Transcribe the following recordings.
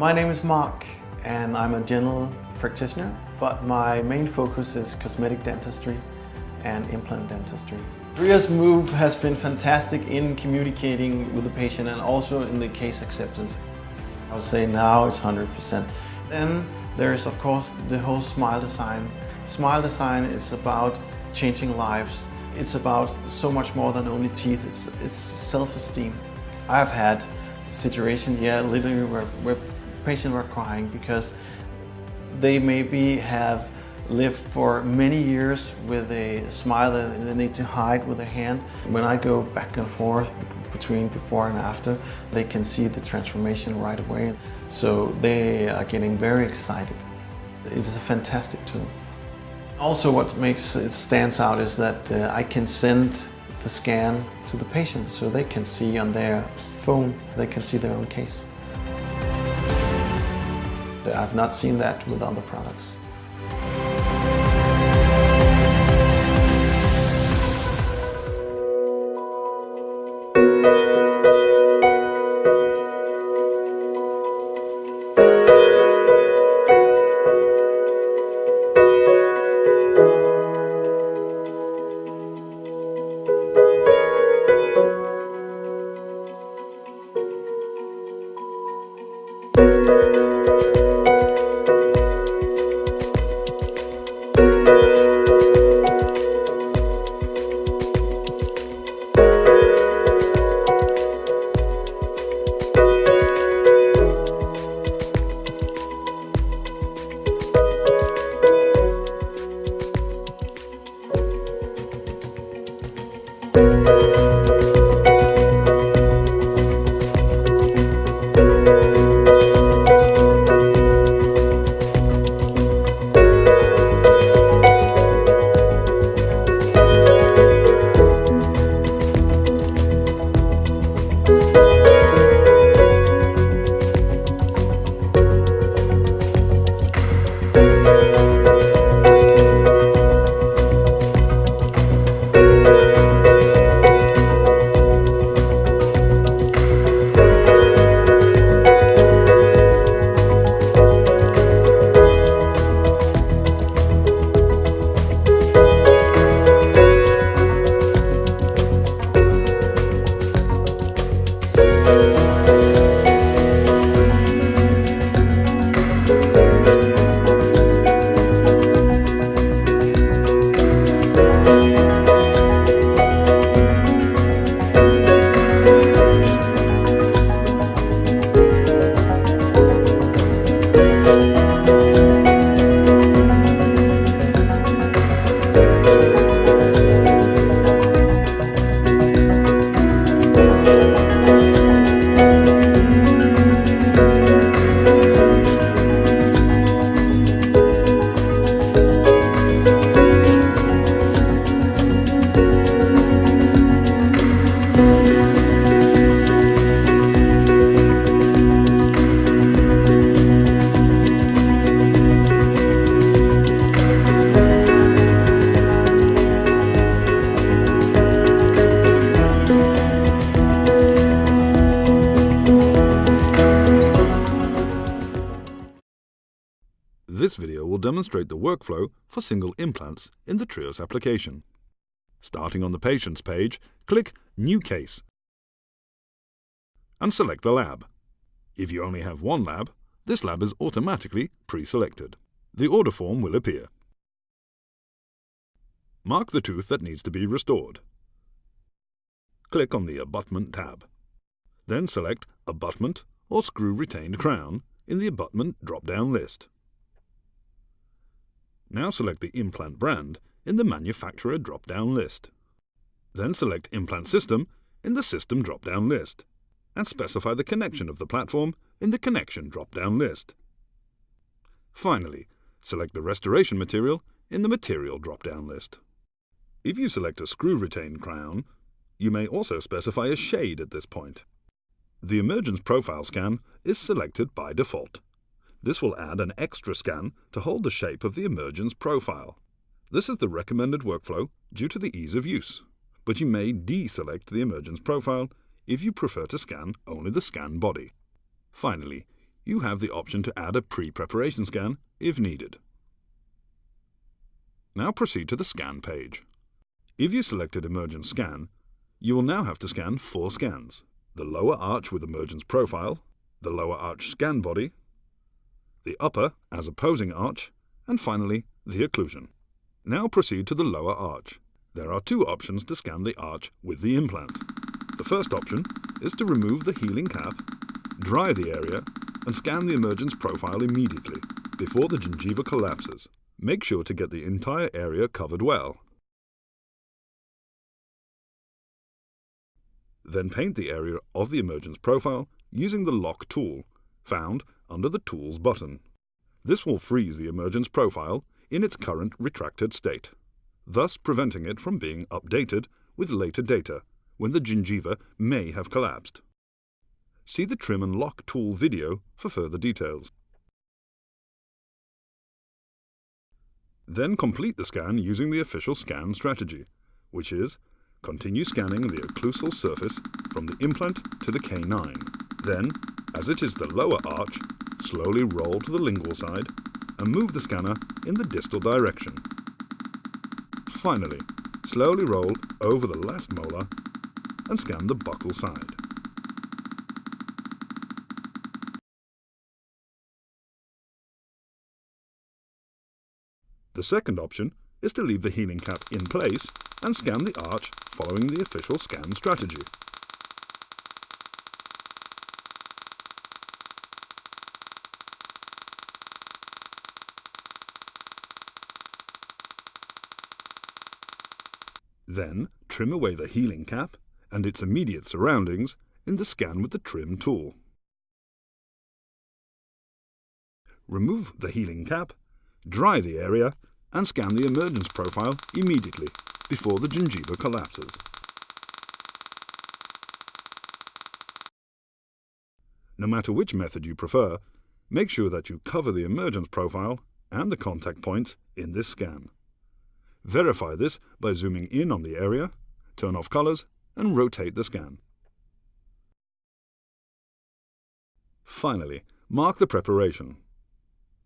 My name is Mark and I'm a general practitioner, but my main focus is cosmetic dentistry and implant dentistry. Ria's move has been fantastic in communicating with the patient and also in the case acceptance. I would say now it's 100%. Then there is of course the whole smile design. Smile design is about changing lives. It's about so much more than only teeth, it's self-esteem. I've had situations, literally where patients were crying because they maybe have lived for many years with a smile that they need to hide with their hand. When I go back and forth between before and after, they can see the transformation right away. So they are getting very excited. It's a fantastic tool. Also what makes it stands out is that I can send the scan to the patient so they can see on their phone, they can see their own case. I've not seen that with other products. This video will demonstrate the workflow for single implants in the Trios application. Starting on the Patient's page, click New Case and select the lab. If you only have one lab, this lab is automatically pre-selected. The order form will appear. Mark the tooth that needs to be restored. Click on the Abutment tab. Then select Abutment or Screw Retained Crown in the Abutment drop-down list. Now select the implant brand in the Manufacturer drop-down list. Then select Implant System in the System drop-down list and specify the connection of the platform in the Connection drop-down list. Finally, select the restoration material in the Material drop-down list. If you select a screw-retained crown, you may also specify a shade at this point. The Emergence Profile scan is selected by default. This will add an extra scan to hold the shape of the emergence profile. This is the recommended workflow due to the ease of use, but you may deselect the emergence profile if you prefer to scan only the scan body. Finally, you have the option to add a pre-preparation scan if needed. Now proceed to the scan page. If you selected Emergent Scan, you will now have to scan 4 scans: the lower arch with emergence profile, the lower arch scan body, the upper as opposing arch, and finally the occlusion. Now proceed to the lower arch. There are 2 options to scan the arch with the implant. The first option is to remove the healing cap, dry the area, and scan the emergence profile immediately before the gingiva collapses. Make sure to get the entire area covered well. Then paint the area of the emergence profile using the Lock tool, found under the Tools button. This will freeze the emergence profile in its current retracted state, thus preventing it from being updated with later data when the gingiva may have collapsed. See the Trim and Lock tool video for further details. Then complete the scan using the official scan strategy, which is continue scanning the occlusal surface from the implant to the K9. Then, as it is the lower arch, slowly roll to the lingual side and move the scanner in the distal direction. Finally, slowly roll over the last molar and scan the buccal side. The second option is to leave the healing cap in place and scan the arch following the official scan strategy. Then trim away the healing cap and its immediate surroundings in the Scan with the Trim tool. Remove the healing cap, dry the area, and scan the emergence profile immediately before the gingiva collapses. No matter which method you prefer, make sure that you cover the emergence profile and the contact points in this scan. Verify this by zooming in on the area, turn off colors, and rotate the scan. Finally, mark the preparation.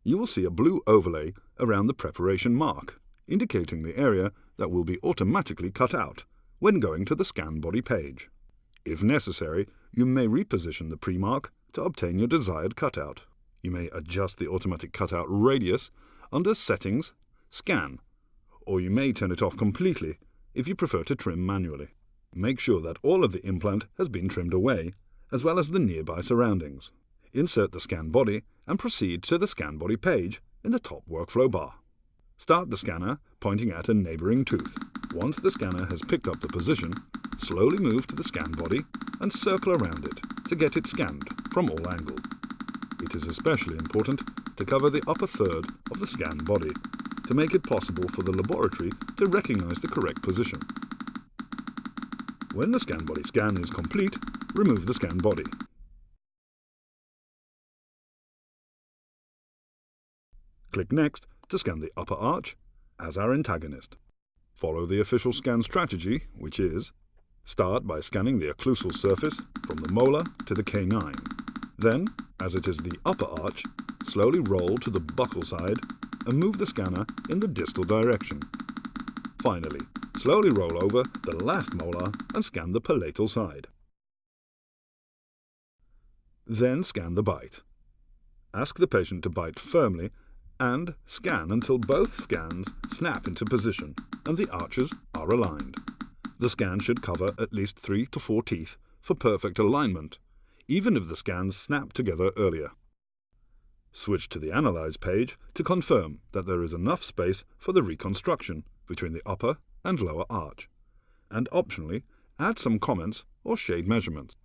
You will see a blue overlay around the preparation mark, indicating the area that will be automatically cut out when going to the scan body page. If necessary, you may reposition the pre-mark to obtain your desired cutout. You may adjust the automatic cutout radius under Settings, Scan, or you may turn it off completely if you prefer to trim manually. Make sure that all of the implant has been trimmed away, as well as the nearby surroundings. Insert the scan body and proceed to the scan body page in the top workflow bar. Start the scanner pointing at a neighboring tooth. Once the scanner has picked up the position, slowly move to the scan body and circle around it to get it scanned from all angles. It is especially important to cover the upper third of the scan body to make it possible for the laboratory to recognize the correct position. When the scan body scan is complete, remove the scan body. Click Next to scan the upper arch as our antagonist. Follow the official scan strategy, which is start by scanning the occlusal surface from the molar to the K9. Then, as it is the upper arch, slowly roll to the buccal side and move the scanner in the distal direction. Finally, slowly roll over the last molar and scan the palatal side. Then scan the bite. Ask the patient to bite firmly and scan until both scans snap into position and the arches are aligned. The scan should cover at least 3 to 4 teeth for perfect alignment, even if the scans snap together earlier. Switch to the Analyze page to confirm that there is enough space for the reconstruction between the upper and lower arch, and optionally add some comments or shade measurements.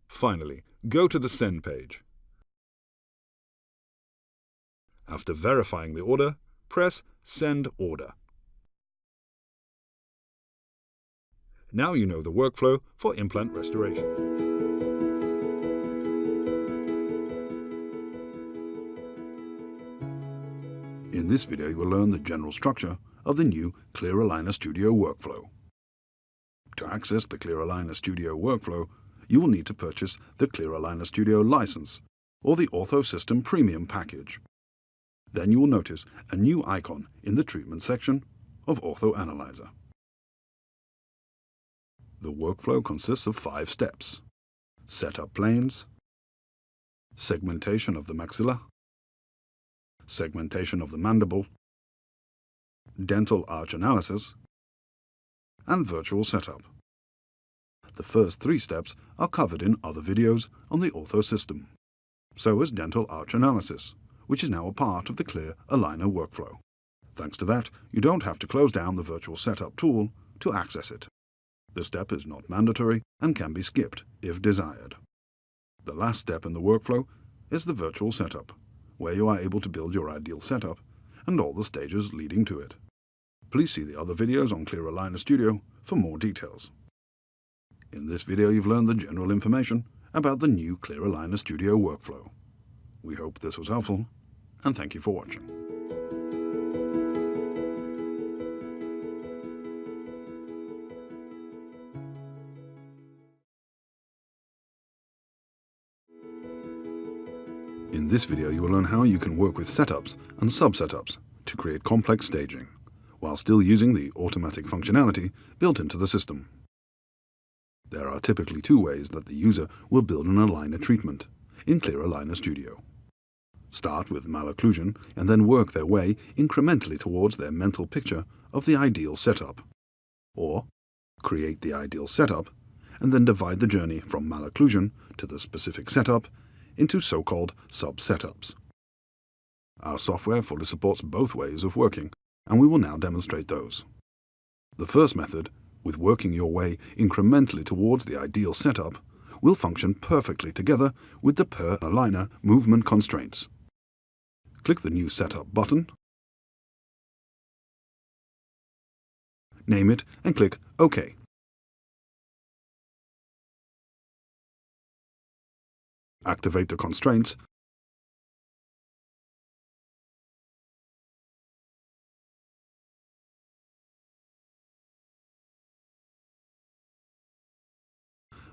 Finally, go to the Send page. After verifying the order, press Send Order. Now you know the workflow for implant restoration. In this video, you will learn the general structure of the new Clear Aligner Studio workflow. access the Clear Aligner Studio workflow, you will need to purchase the Clear Aligner Studio license or the Ortho System Premium package. Then you will notice a new icon in the treatment section of Ortho Analyzer. The workflow consists of 5 steps: set up planes, segmentation of the maxilla, segmentation of the mandible, dental arch analysis, and virtual setup. The first 3 steps are covered in other videos on the Ortho system. So is dental arch analysis, which is now a part of the Clear Aligner workflow. Thanks to that, you don't have to close down the virtual setup tool to access it. The step is not mandatory and can be skipped if desired. The last step in the workflow is the virtual setup, where you are able to build your ideal setup and all the stages leading to it. Please see the other videos on Clear Aligner Studio for more details. In this video you've learned the general information about the new Clear Aligner Studio workflow. We hope this was helpful, and thank you for watching. In this video you will learn how you can work with setups and sub-setups to create complex staging, while still using the automatic functionality built into the system. There are typically 2 ways that the user will build an aligner treatment in Clear Aligner Studio. Start with malocclusion and then work their way incrementally towards their mental picture of the ideal setup. Or create the ideal setup and then divide the journey from malocclusion to the specific setup into so-called sub-setups. Our software fully supports both ways of working, and we will now demonstrate those. The first method, with working your way incrementally towards the ideal setup, will function perfectly together with the per aligner movement constraints. Click the New Setup button, name it, and click OK. Activate the constraints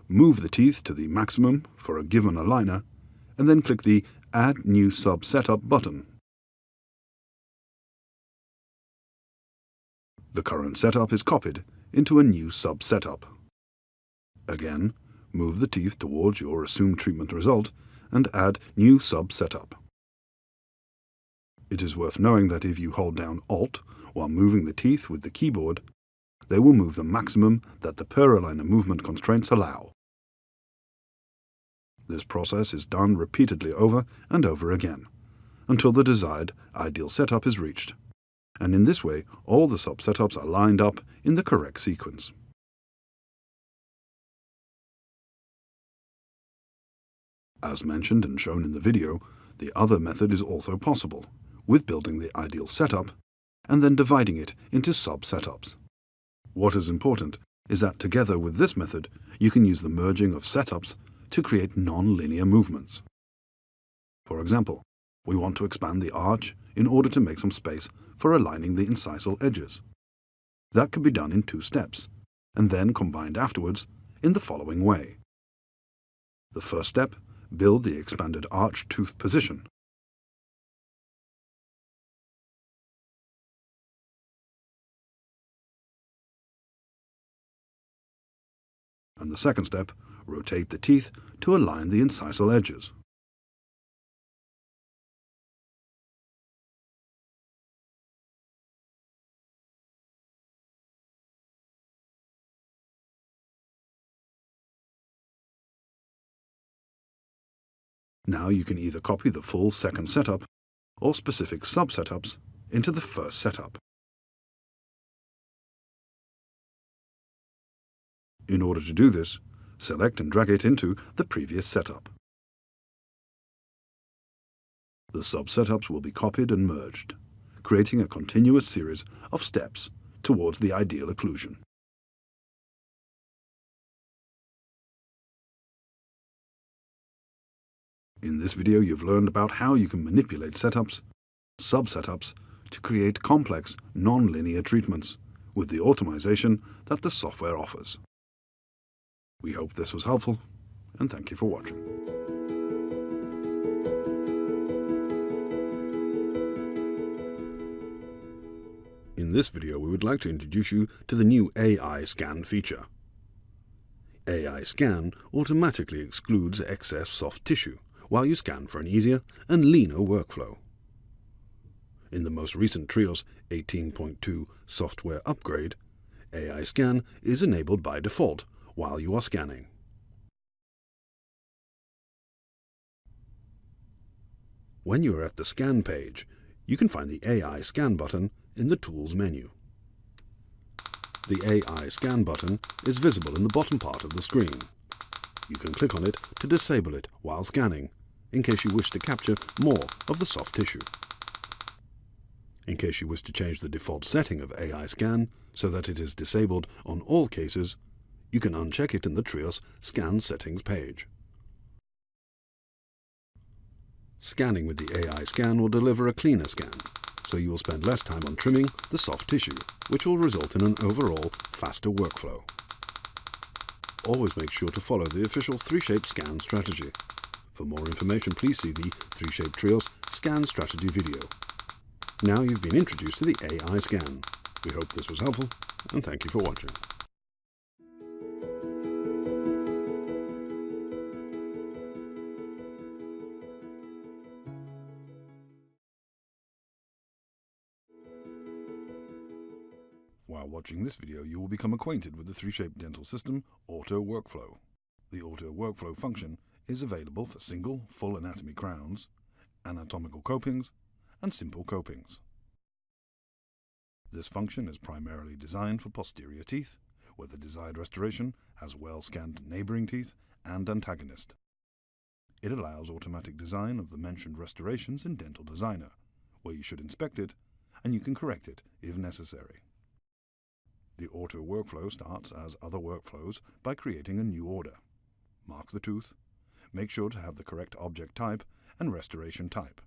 move the teeth to the maximum for a given aligner, and then click the Add New Sub-Setup button. The current setup is copied into a new sub-setup. Again, move the teeth towards your assumed treatment result and add New Sub-Setup. It is worth knowing that if you hold down Alt while moving the teeth with the keyboard, they will move the maximum that the per aligner movement constraints allow. This process is done repeatedly over and over again, until the desired ideal setup is reached, and in this way all the sub-setups are lined up in the correct sequence. As mentioned and shown in the video, the other method is also possible, with building the ideal setup and then dividing it into sub-setups. What is important is that together with this method, you can use the merging of setups to create non-linear movements. For example, we want to expand the arch in order to make some space for aligning the incisal edges. That can be done in 2 steps, and then combined afterwards in the following way. The first step, build the expanded arch tooth position. And the second step, rotate the teeth to align the incisal edges. Now you can either copy the full second setup or specific sub-setups into the first setup. In order to do this, select and drag it into the previous setup. The sub-setups will be copied and merged, creating a continuous series of steps towards the ideal occlusion. In this video you've learned about how you can manipulate setups, sub-setups, to create complex, non-linear treatments with the automation that the software offers. We hope this was helpful, and thank you for watching. In this video, we would like to introduce you to the new AI Scan feature. AI Scan automatically excludes excess soft tissue while you scan for an easier and leaner workflow. In the most recent Trios 18.2 software upgrade, AI Scan is enabled by default while you are scanning. When you are at the Scan page, you can find the AI Scan button in the Tools menu. The AI Scan button is visible in the bottom part of the screen. You can click on it to disable it while scanning, in case you wish to capture more of the soft tissue. In case you wish to change the default setting of AI Scan so that it is disabled on all cases, you can uncheck it in the Trios Scan Settings page. Scanning with the AI Scan will deliver a cleaner scan, so you will spend less time on trimming the soft tissue, which will result in an overall faster workflow. Always make sure to follow the official 3Shape Scan strategy. For more information, please see the 3Shape Trios Scan Strategy video. Now you've been introduced to the AI Scan. We hope this was helpful, and thank you for watching. While watching this video, you will become acquainted with the 3Shape Dental System Auto Workflow. The Auto Workflow function is available for single, full anatomy crowns, anatomical copings, and simple copings. This function is primarily designed for posterior teeth, where the desired restoration has well-scanned neighboring teeth and antagonist. It allows automatic design of the mentioned restorations in Dental Designer, where you should inspect it, and you can correct it if necessary. The auto workflow starts as other workflows by creating a new order. Mark the tooth, make sure to have the correct object type and restoration type.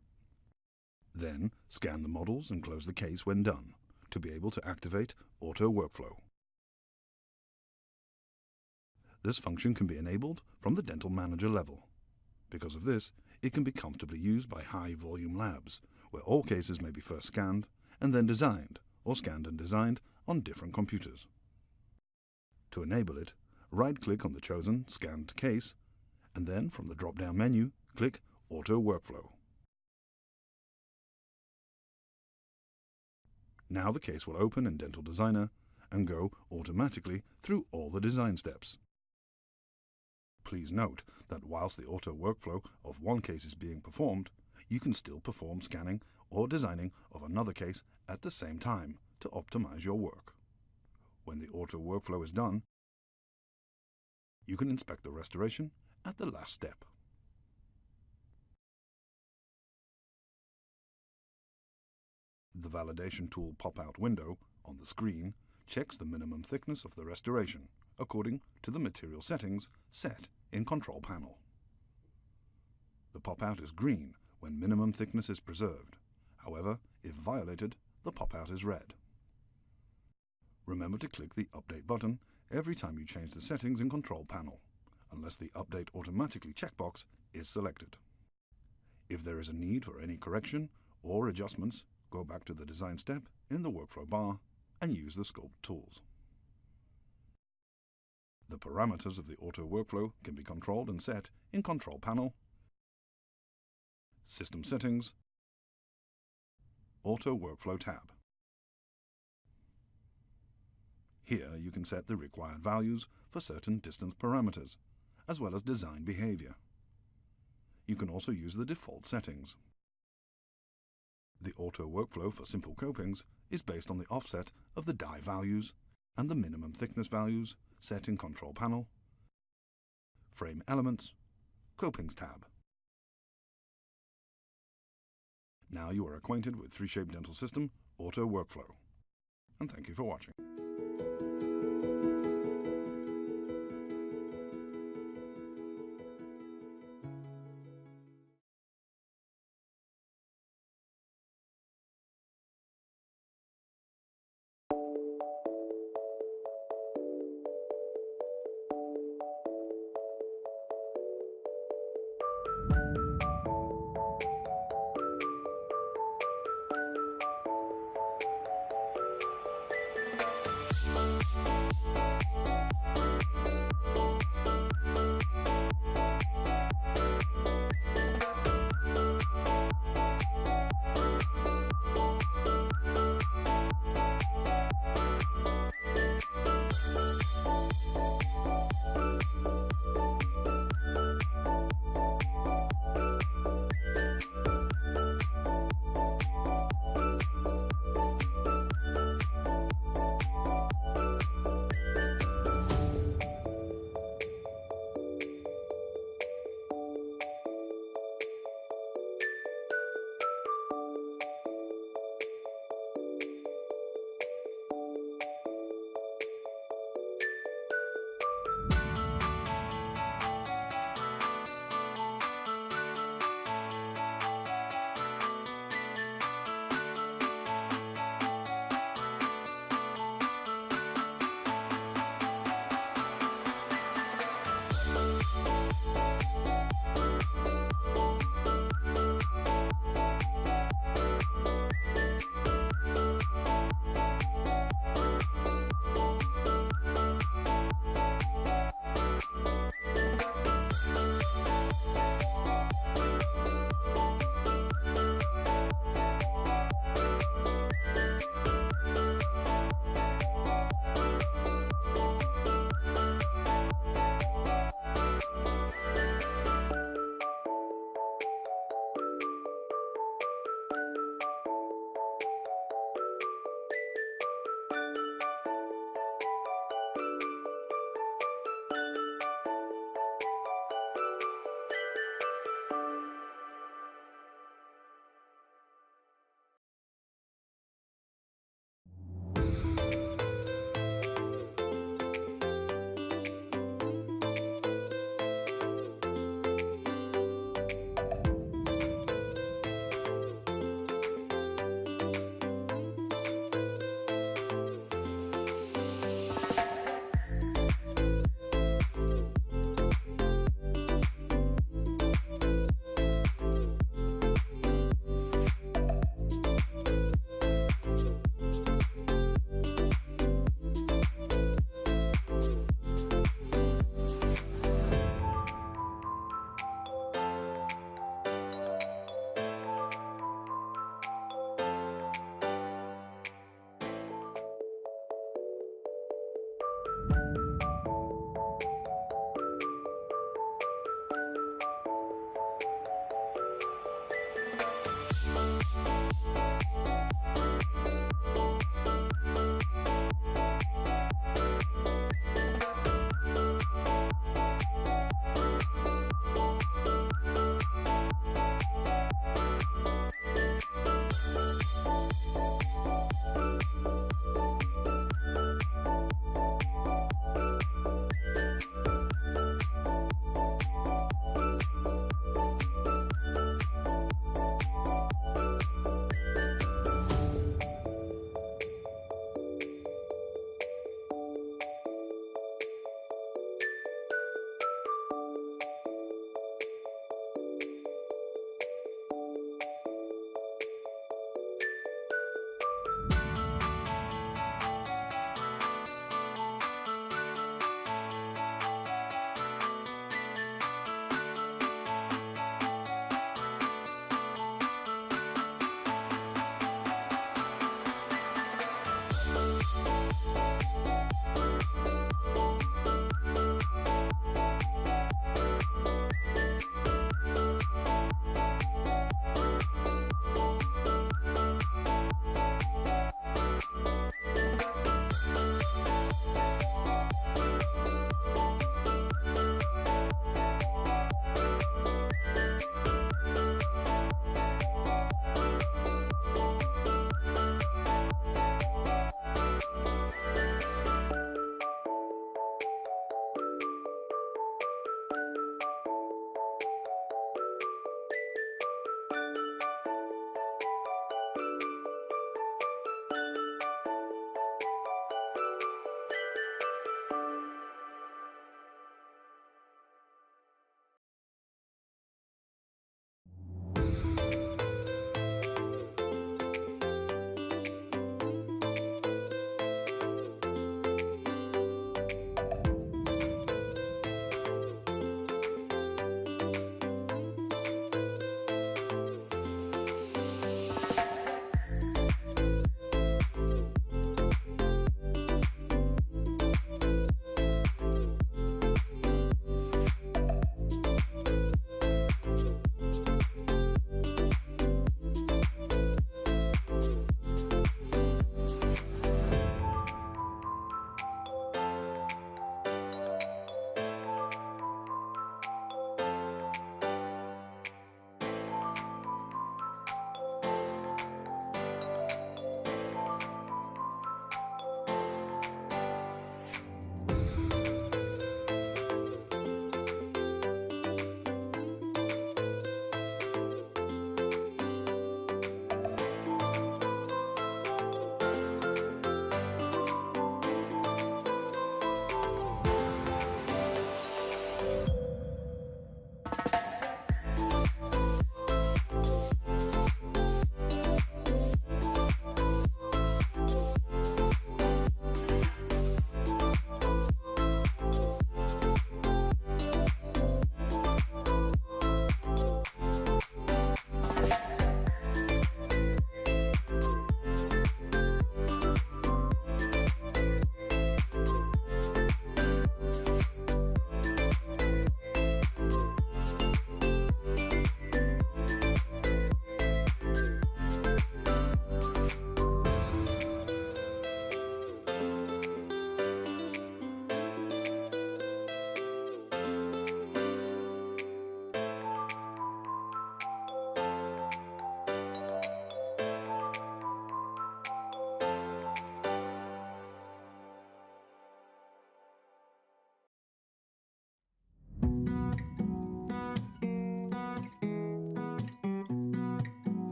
Then scan the models and close the case when done, to be able to activate auto workflow. This function can be enabled from the Dental Manager level. Because of this, it can be comfortably used by high-volume labs, where all cases may be first scanned and then designed, or scanned and designed on different computers. To enable it, right-click on the chosen scanned case, and then from the drop-down menu, click Auto Workflow. Now the case will open in Dental Designer and go automatically through all the design steps. Please note that whilst the auto workflow of one case is being performed, you can still perform scanning or designing of another case at the same time to optimize your work. When the auto workflow is done, you can inspect the restoration at the last step. The validation tool pop-out window on the screen checks the minimum thickness of the restoration according to the material settings set in Control Panel. The pop-out is green when minimum thickness is preserved. However, if violated, the pop-out is red. Remember to click the Update button every time you change the settings in Control Panel, unless the Update Automatically checkbox is selected. If there is a need for any correction or adjustments, go back to the Design step in the Workflow bar and use the Sculpt tools. The parameters of the auto workflow can be controlled and set in Control Panel, System Settings, Auto Workflow tab. Here you can set the required values for certain distance parameters, as well as design behavior. You can also use the default settings. The auto workflow for simple copings is based on the offset of the die values and the minimum thickness values set in Control Panel, Frame Elements, Copings tab. Now you are acquainted with 3Shape Dental System Auto Workflow. And thank you for watching.